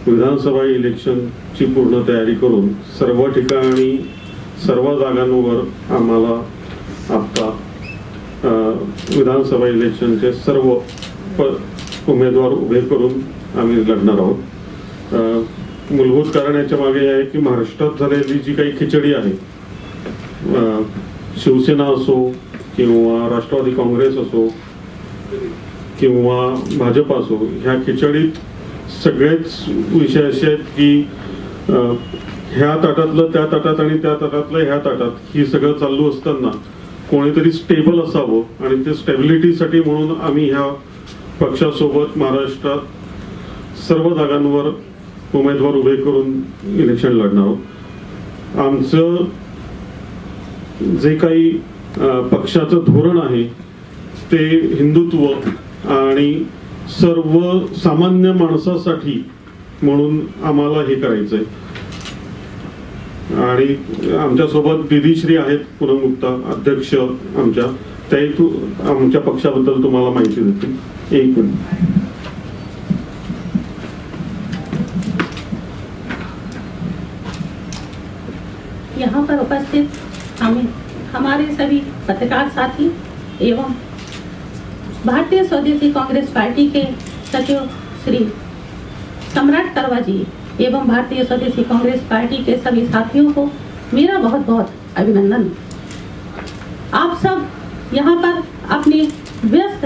विधानसभा इलेक्शनची पूर्ण तयारी करून सर्व ठिकाणी सर्व जागांवर आम्हाला आता विधानसभा इलेक्शनचे सर्व उमेदवार उभे करून आम्ही लढणार आहोत। मूलभूत कारण याच्या मागे आहे की महाराष्ट्रात झालेली जी काही खिचडी आहे, शिवसेना असो किंवा राष्ट्रवादी काँग्रेस असो किंवा भाजप असो, ह्या खिचडीत सगळेच विषय असे आहेत की ह्या ताटातलं त्या ताटात आणि त्या ताटातलं ह्या ताटात ही सगळं चालू असताना कोणीतरी स्टेबल असावं आणि ते स्टेबिलिटीसाठी म्हणून आम्ही ह्या पक्षासोबत महाराष्ट्रात सर्व जागांवर उमेदवार उभे करून इलेक्शन लढणार आहोत। आमचं जे काही पक्षाचं धोरण आहे ते हिंदुत्व आणि सर्व सामान्य माणसासाठी म्हणून आम्हाला हे करायचंय। आणि आमच्यासोबत दिदीश्री आहेत पूनम गुप्ता अध्यक्ष आमच्या, त्याही आमच्या पक्षाबद्दल तुम्हाला माहिती देतील। एक मिनिट। यहाँ पर उपस्थित हमारे सभी पत्रकार साथी एवं भारतीय स्वदेशी कांग्रेस पार्टी के सचिव श्री सम्राट करवा जी एवं भारतीय स्वदेशी कांग्रेस पार्टी के सभी साथियों को मेरा बहुत बहुत अभिनंदन। आप सब यहाँ पर अपने व्यस्त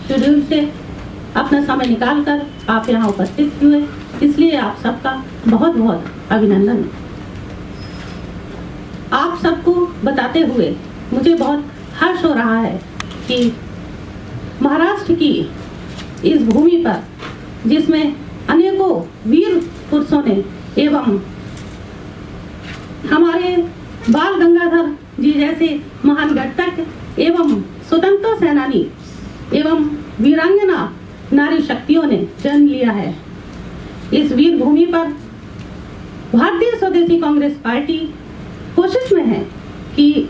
शेड्यूल से अपना समय निकालकर आप यहाँ उपस्थित हुए, इसलिए आप सबका बहुत बहुत अभिनंदन। आप सबको बताते हुए मुझे बहुत हर्ष हो रहा है कि महाराष्ट्र की इस भूमि पर, जिसमें अनेकों वीर पुरुषों ने एवं हमारे बाल गंगाधर जी जैसे महान घटक एवं स्वतंत्रता सेनानी एवं वीरांगना नारी शक्तियों ने जन्म लिया है। इस वीर भूमि पर भारतीय स्वदेशी कांग्रेस पार्टी कोशिश में है कि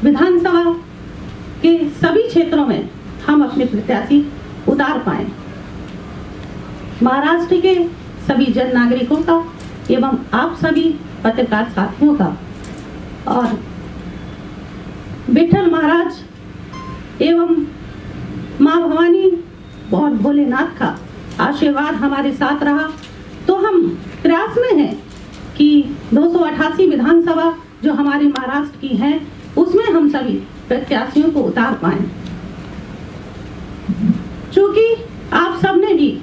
विधानसभा के सभी क्षेत्रों में हम अपने प्रत्याशी उतार पाएं। महाराष्ट्र के सभी जन नागरिकों का एवं आप सभी पत्रकार साथियों का और विठल महाराज एवं माँ भवानी और भोलेनाथ का आशीर्वाद हमारे साथ रहा तो हम प्रयास में हैं कि 288 विधानसभा जो हमारे महाराष्ट्र की है उसमें हम सभी प्रत्याशियों को उतार पाएं। चूंकि आप सबने भी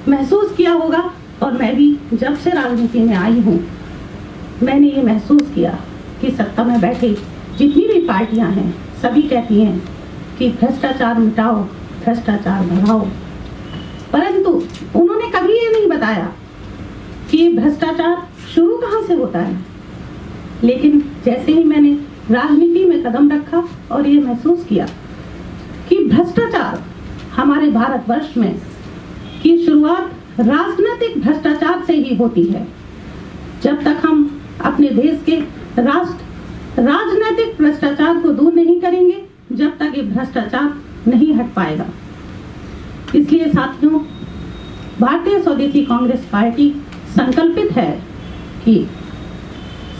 महसूस किया होगा और मैं भी जब से राजनीति में आई हूँ मैंने ये महसूस किया कि सत्ता में बैठे जितनी भी पार्टियां हैं सभी कहती हैं कि भ्रष्टाचार मिटाओ, भ्रष्टाचार भगाओ, परंतु उन्होंने कभी ये नहीं बताया कि भ्रष्टाचार शुरू कहाँ से होता है। लेकिन जैसे ही मैंने राजनीति में कदम रखा और ये महसूस किया कि भ्रष्टाचार हमारे भारतवर्ष में की शुरुआत राजनीतिक भ्रष्टाचार से ही होती है। जब तक हम अपने देश के राजनीतिक भ्रष्टाचार को दूर नहीं करेंगे जब तक ये भ्रष्टाचार नहीं हट पाएगा। इसलिए साथियों, भारतीय स्वदेशी कांग्रेस पार्टी संकल्पित है कि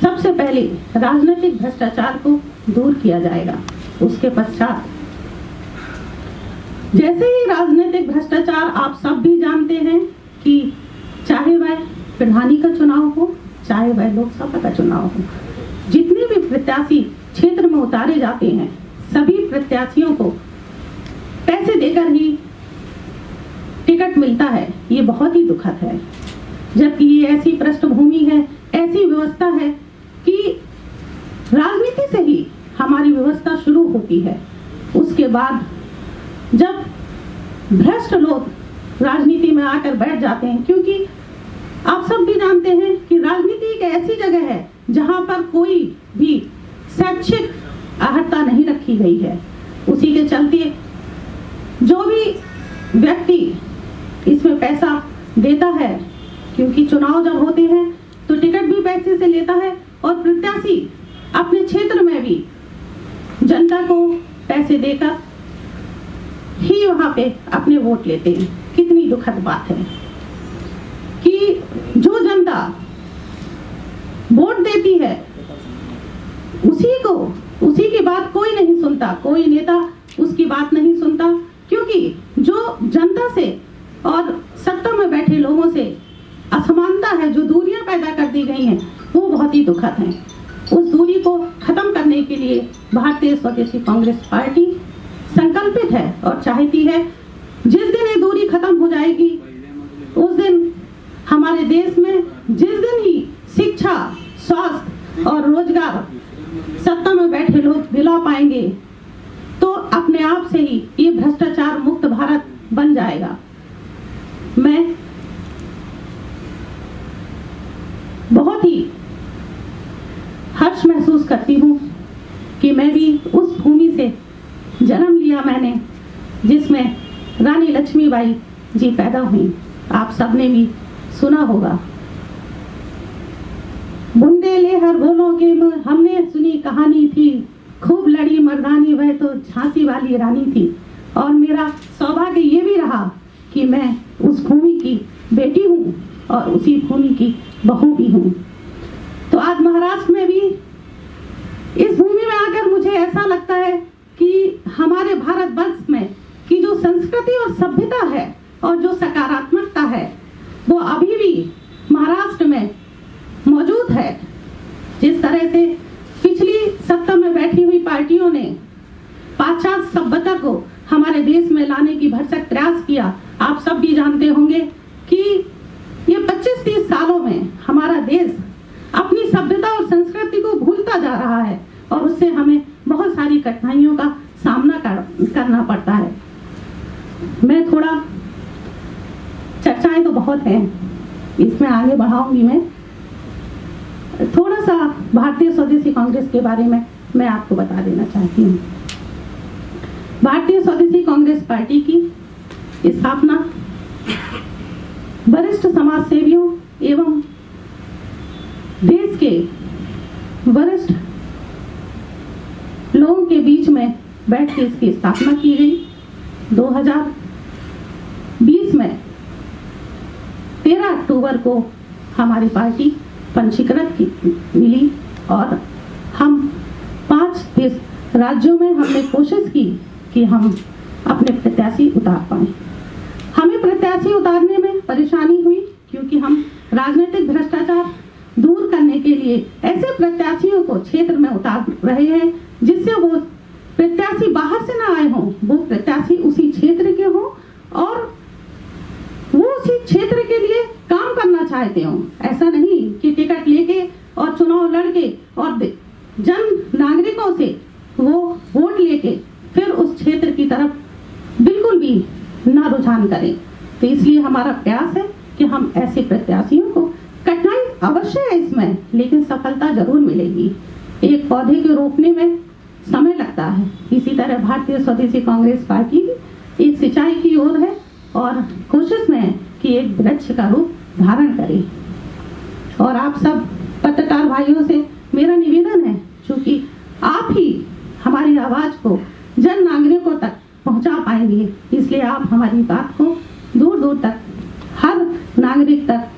सबसे पहले राजनीतिक भ्रष्टाचार को दूर किया जाएगा। उसके पश्चात जैसे ही राजनीतिक भ्रष्टाचार आप सब भी जानते हैं कि चाहे वह प्रधानी का चुनाव हो चाहे वह लोकसभा का चुनाव हो, जितने भी प्रत्याशी क्षेत्र में उतारे जाते हैं सभी प्रत्याशियों को पैसे देकर ही टिकट मिलता है। ये बहुत ही दुखद है, जबकि ये ऐसी पृष्ठभूमि है, ऐसी व्यवस्था है कि राजनीति से ही हमारी व्यवस्था शुरू होती है। उसके बाद जब भ्रष्ट लोग राजनीति में आकर बैठ जाते हैं, क्योंकि आप सब भी जानते हैं कि राजनीति एक ऐसी जगह है जहां पर कोई भी शैक्षिक अर्हता नहीं रखी गई है। उसी के चलते जो भी व्यक्ति इसमें पैसा देता है, क्योंकि चुनाव जब होते हैं तो टिकट भी पैसे से लेता है और प्रत्याशी अपने क्षेत्र में भी जनता को पैसे देकर ही वहां पे अपने वोट लेते हैं। कितनी दुखद बात है कि देती है, उसी की बात कोई नहीं सुनता, कोई नेता उसकी बात नहीं सुनता, क्योंकि जो जनता से और सत्ता में बैठे लोगों से असमानता है, जो दूरियां पैदा कर दी गई हैं, वो बहुत ही दुखद हैं। उस दूरी को खत्म करने के लिए भारतीय स्वदेशी कांग्रेस पार्टी संकल्पित है और चाहती है जिस दिन ये दूरी खत्म हो जाएगी, उस दिन हमारे देश में जिस दिन ही शिक्षा, स्वास्थ्य और रोजगार सत्ता में बैठे लोग दिला पाएंगे, तो अपने आप से ही ये भ्रष्टाचार मुक्त भारत बन जाएगा। मैं बहुत ही हर्ष महसूस करती हूँ कि मैं भी उस भूमि से जन्म लिया मैंने जिसमें रानी लक्ष्मीबाई जी पैदा हुई। आप सबने भी सुना होगा, बुंदेले हर बोलों के में हमने सुनी कहानी थी, खूब लड़ी मर्दानी वह तो झांसी वाली रानी थी। और मेरा सौभाग्य ये भी रहा कि मैं उस भूमि की बेटी हूँ और उसी भूमि की बहू भी हूँ। तो आज महाराष्ट्र में भी इस भूमि में आकर मुझे ऐसा लगता है कि हमारे भारतवर्ष में की जो संस्कृति और सभ्यता है और जो सकारात्मकता है, वो अभी भी महाराष्ट्र में मौजूद है। जिस तरह से पिछली सत्ता में बैठी हुई पार्टियों ने पाश्चात्य सभ्यता को हमारे देश में लाने की भरसक प्रयास किया, आप सब भी जानते होंगे कि ये 25-30 सालों में हमारा देश अपनी सभ्यता और संस्कृति को भूलता जा रहा है और उससे हमें बहुत सारी कठिनाइयों का सामना करना पड़ता है। मैं थोड़ा, चर्चाएं तो बहुत हैं, इसमें आगे बढ़ाऊंगी। मैं थोड़ा सा भारतीय स्वदेशी कांग्रेस के बारे में मैं आपको बता देना चाहती हूँ। भारतीय स्वदेशी कांग्रेस पार्टी की स्थापना वरिष्ठ समाज सेवियों एवं देश के वरिष्ठ लोगों के बीच में बैठ के इसकी स्थापना की गई। 2020 में 13 अक्टूबर को हमारी पार्टी पंजीकृत मिली और हम 5 राज्यों में हमने कोशिश की कि हम अपने प्रत्याशी उतार पाए। हमें प्रत्याशी उतारने में परेशानी हुई क्योंकि हम राजनीतिक भ्रष्टाचार दूर करने के लिए ऐसे प्रत्याशियों को क्षेत्र में उतार रहे हैं जिससे वो प्रत्याशी बाहर से ना आए हों, वो प्रत्याशी उसी क्षेत्र के हों और वो उसी क्षेत्र के लिए काम करना चाहते हों। ऐसा नहीं कि टिकट लेके और चुनाव लड़के और जन नागरिकों से वो वोट लेके फिर उस क्षेत्र की तरफ बिल्कुल भी ना रुझान करें। तो इसलिए हमारा प्रयास है कि हम ऐसे प्रत्याशियों को, कठिनाई अवश्य है इसमें, लेकिन सफलता जरूर मिलेगी। एक पौधे के रोपने में समय लगता है, इसी तरह भारतीय स्वदेशी कांग्रेस पार्टी भी एक सिंचाई की ओर है और कोशिश में है कि एक वृक्ष का रूप धारण करे। और आप सब पत्रकार भाइयों से मेरा निवेदन है, क्योंकि आप ही हमारी आवाज को जन नागरिकों तक पहुंचा पाएंगे, इसलिए आप हमारी बात को दूर दूर तक, हर नागरिक तक,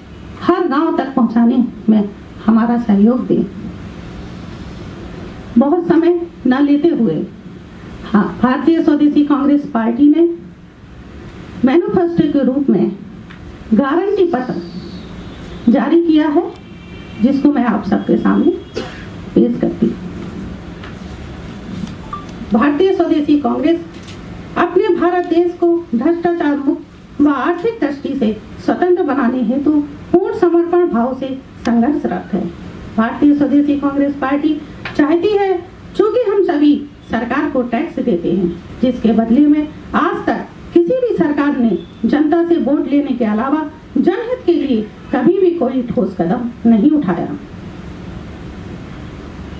हर गांव तक पहुंचाने में हमारा सहयोग दें। बहुत समय न लेते हुए भारतीय स्वदेशी कांग्रेस पार्टी ने मैनिफेस्टो के रूप में गारंटी पत्र जारी किया है, जिसको मैं आप सबके सामने पेश करती हूँ। भारतीय स्वदेशी कांग्रेस अपने भारत देश को भ्रष्टाचार मुक्त व आर्थिक दृष्टि से स्वतंत्र बनाने हेतु पूर्ण समर्पण भाव से संघर्षरत है। भारतीय स्वदेशी कांग्रेस पार्टी चाहती है, चूंकि हम सभी सरकार को टैक्स देते हैं, जिसके बदले में आज तक किसी भी सरकार ने जनता से वोट लेने के अलावा जनहित के लिए कभी भी कोई ठोस कदम नहीं उठाया।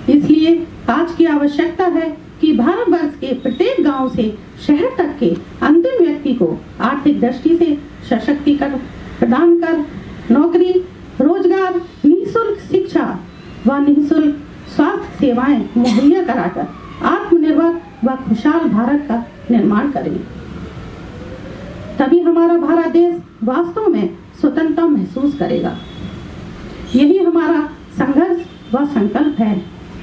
इसलिए आज की आवश्यकता है कि भारतवर्ष के प्रत्येक गांव से शहर तक के अंतिम व्यक्ति को आर्थिक दृष्टि से सशक्तिकरण प्रदान कर नौकरी, रोजगार, निःशुल्क शिक्षा व निःशुल्क स्वास्थ्य सेवाएं मुहैया कराकर आत्मनिर्भर व खुशहाल भारत का निर्माण करें। तभी हमारा भारत देश वास्तव में स्वतंत्रता महसूस करेगा। यही हमारा संघर्ष वह संकल्प है,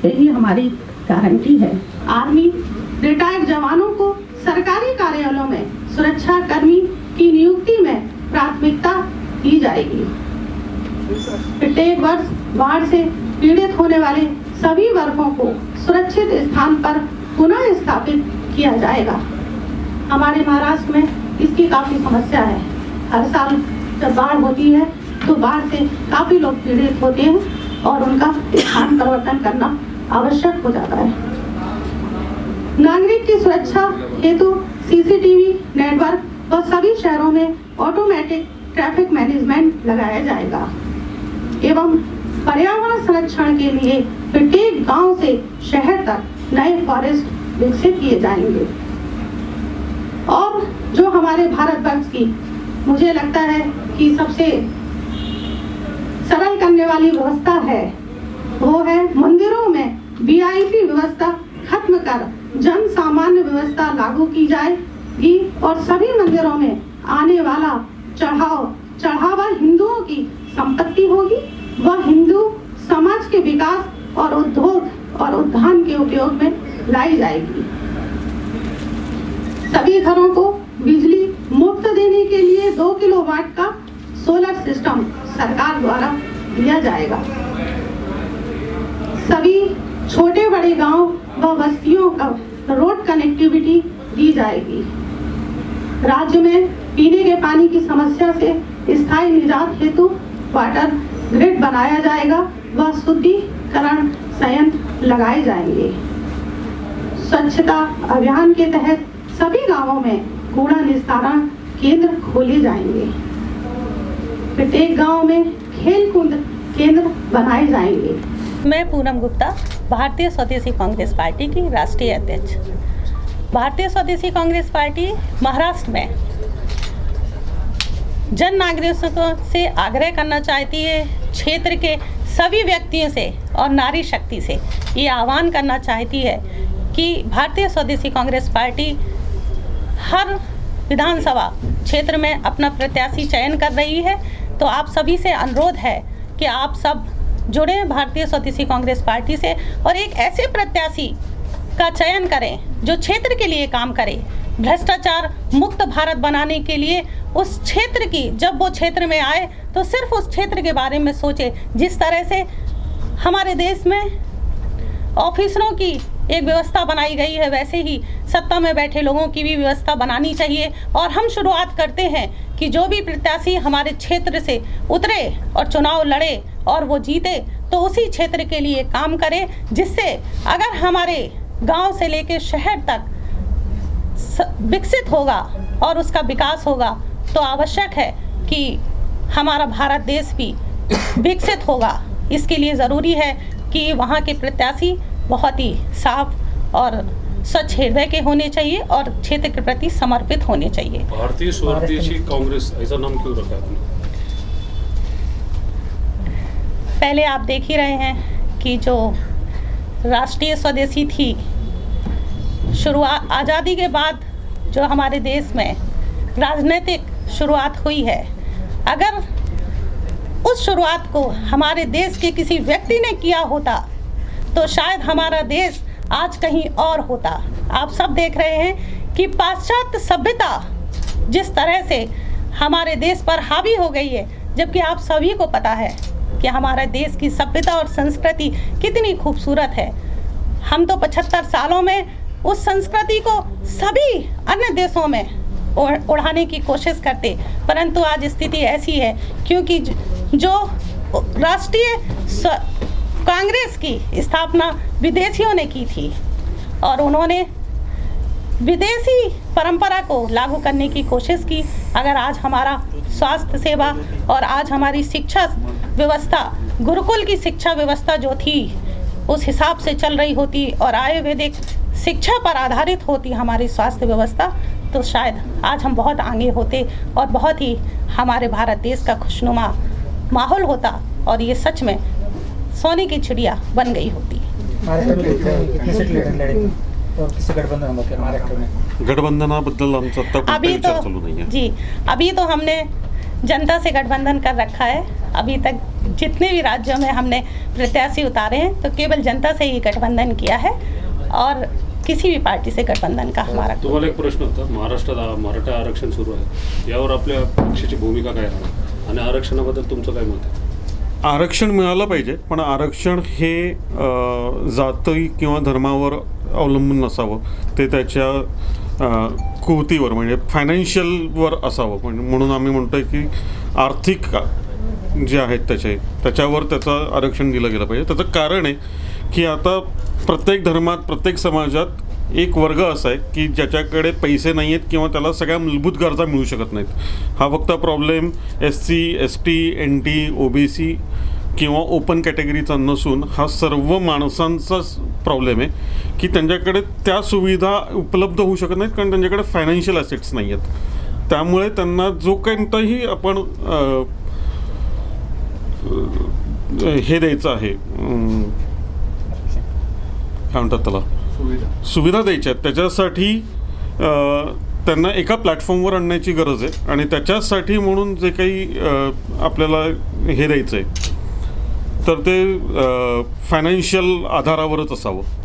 यही हमारी गारंटी है। आर्मी रिटायर्ड जवानों को सरकारी कार्यालयों में सुरक्षा कर्मी की नियुक्ति में प्राथमिकता दी जाएगी। प्रत्येक वर्ष बाढ़ से पीड़ित होने वाले सभी वर्गों को सुरक्षित स्थान पर पुनः स्थापित किया जाएगा। हमारे महाराष्ट्र में इसकी काफी समस्या है। हर साल जब बाढ़ होती है तो बाढ़ से काफी लोग पीड़ित होते हैं और उनका स्थान परिवर्तन करना आवश्यक हो जाता है। नागरिक की सुरक्षा हेतु सीसीटीवी नेटवर्क व सभी शहरों में ऑटोमेटिक ट्रैफिक मैनेजमेंट लगाया जाएगा एवं पर्यावरण संरक्षण के लिए प्रत्येक गांव से शहर तक नए फॉरेस्ट विकसित किए जाएंगे। और जो हमारे भारतवर्ष की मुझे लगता है कि सबसे सरल करने वाली व्यवस्था है, वो है मंदिरों में वीआईपी व्यवस्था खत्म कर जन सामान्य व्यवस्था लागू की जाएगी और सभी मंदिरों में आने वाला चढ़ावा हिंदुओं की संपत्ति होगी। वह हिंदू समाज के विकास और उद्योग और उद्यान के उपयोग में लाई जाएगी। सभी घरों को बिजली मुफ्त देने के लिए 2 किलोवाट का सोलर सिस्टम सरकार द्वारा दिया जाएगा। सभी छोटे बड़े गांव व बस्तियों का रोड कनेक्टिविटी दी जाएगी। राज्य में पीने के पानी की समस्या से स्थायी निजात हेतु वाटर ग्रिड बनाया जाएगा व शुद्धिकरण संयंत्र लगाए जाएंगे। स्वच्छता अभियान के तहत सभी गांवों में कूड़ा निस्तारण केंद्र खोले जाएंगे। प्रत्येक गांव में खेलकूद केंद्र बनाए जाएंगे। मैं पूनम गुप्ता, भारतीय स्वदेशी कांग्रेस पार्टी की राष्ट्रीय अध्यक्ष। भारतीय स्वदेशी कांग्रेस पार्टी महाराष्ट्र में जन नागरिकों से आग्रह करना चाहती है, क्षेत्र के सभी व्यक्तियों से और नारी शक्ति से ये आह्वान करना चाहती है कि भारतीय स्वदेशी कांग्रेस पार्टी हर विधानसभा क्षेत्र में अपना प्रत्याशी चयन कर रही है। तो आप सभी से अनुरोध है कि आप सब जुड़े भारतीय स्वदेशी कांग्रेस पार्टी से और एक ऐसे प्रत्याशी का चयन करें जो क्षेत्र के लिए काम करे, भ्रष्टाचार मुक्त भारत बनाने के लिए। उस क्षेत्र की जब वो क्षेत्र में आए तो सिर्फ उस क्षेत्र के बारे में सोचे। जिस तरह से हमारे देश में ऑफिसरों की एक व्यवस्था बनाई गई है, वैसे ही सत्ता में बैठे लोगों की भी व्यवस्था बनानी चाहिए। और हम शुरुआत करते हैं कि जो भी प्रत्याशी हमारे क्षेत्र से उतरे और चुनाव लड़े और वो जीते तो उसी क्षेत्र के लिए काम करे, जिससे अगर हमारे गांव से लेकर शहर तक विकसित होगा और उसका विकास होगा तो आवश्यक है कि हमारा भारत देश भी विकसित होगा। इसके लिए ज़रूरी है कि वहाँ के प्रत्याशी बहुत ही साफ और स्वच्छ हृदय के होने चाहिए और क्षेत्र के प्रति समर्पित होने चाहिए। भारतीय स्वदेशी कांग्रेस ऐसा नाम क्यों रखा है? पहले आप देख ही रहे हैं कि जो राष्ट्रीय स्वदेशी थी, शुरुआत आज़ादी के बाद जो हमारे देश में राजनीतिक शुरुआत हुई है, अगर उस शुरुआत को हमारे देश के किसी व्यक्ति ने किया होता तो शायद हमारा देश आज कहीं और होता। आप सब देख रहे हैं कि पाश्चात्य सभ्यता जिस तरह से हमारे देश पर हावी हो गई है, जबकि आप सभी को पता है कि हमारे देश की सभ्यता और संस्कृति कितनी खूबसूरत है। हम तो 75 सालों में उस संस्कृति को सभी अन्य देशों में उड़ाने की कोशिश करते, परंतु आज स्थिति ऐसी है क्योंकि जो राष्ट्रीय कांग्रेस की स्थापना विदेशियों ने की थी और उन्होंने विदेशी परंपरा को लागू करने की कोशिश की। अगर आज हमारा स्वास्थ्य सेवा और आज हमारी शिक्षा व्यवस्था, गुरुकुल की शिक्षा व्यवस्था जो थी उस हिसाब से चल रही होती और आयुर्वेदिक शिक्षा पर आधारित होती हमारी स्वास्थ्य व्यवस्था, तो शायद आज हम बहुत आगे होते और बहुत ही हमारे भारत देश का खुशनुमा माहौल होता और ये सच में सोने की चिड़िया बन गई होती। गठबंधनाबद्दल आमचा आता कोणता अभी विचार तो चालू नाहीये? जी, अभी तो हमने जनता से गठबंधन कर रखा है। अभी तक जितने भी राज्यों में हमने प्रत्याशी उतारे हैं तो केवल जनता से ही गठबंधन किया है और किसी भी पार्टी से गठबंधन का हमारा तुम्हाला एक प्रश्न होता, महाराष्ट्रात मराठा आरक्षण सुरू आहे, यावर आपल्या पक्षाची भूमिका काय राहणार आणि आरक्षणाबद्दल तुमचं काय मत आहे? आरक्षण मिळालं पाहिजे, पण आरक्षण हे जाती किंवा धर्मावर अवलंबून नसावं, ते त्याच्या कृतीवर म्हणजे फायनान्शियलवर असावं. म्हणून आम्ही म्हणतोय की आर्थिक जे आहेत त्याच्यावर त्याचं आरक्षण दिलं गेलं पाहिजे. त्याचं कारण आहे की आता प्रत्येक धर्मात, प्रत्येक समाजात एक वर्ग असा आहे की ज्याच्याकडे पैसे नाही आहेत किंवा त्याला सगळ्या मूलभूत गरजा मिळू शकत नाहीत. हा फक्त problem SC, ST, NT, OBC किंवा ओपन कॅटेगरीचा नसून हा सर्व माणसांचाच प्रॉब्लेम आहे की त्यांच्याकडे त्या सुविधा उपलब्ध होऊ शकत नाहीत कारण त्यांच्याकडे फायनान्शियल ॲसेट्स नाही आहेत. त्यामुळे त्यांना जो कोणताही आपण हे द्यायचं आहे, काय म्हणतात त्याला, सुविधा द्यायच्या आहेत, त्याच्यासाठी त्यांना एका प्लॅटफॉर्मवर आणण्याची गरज आहे. आणि त्याच्यासाठी म्हणून जे काही आपल्याला हे द्यायचं आहे तर ते फायनान्शियल आधारावरच असावं.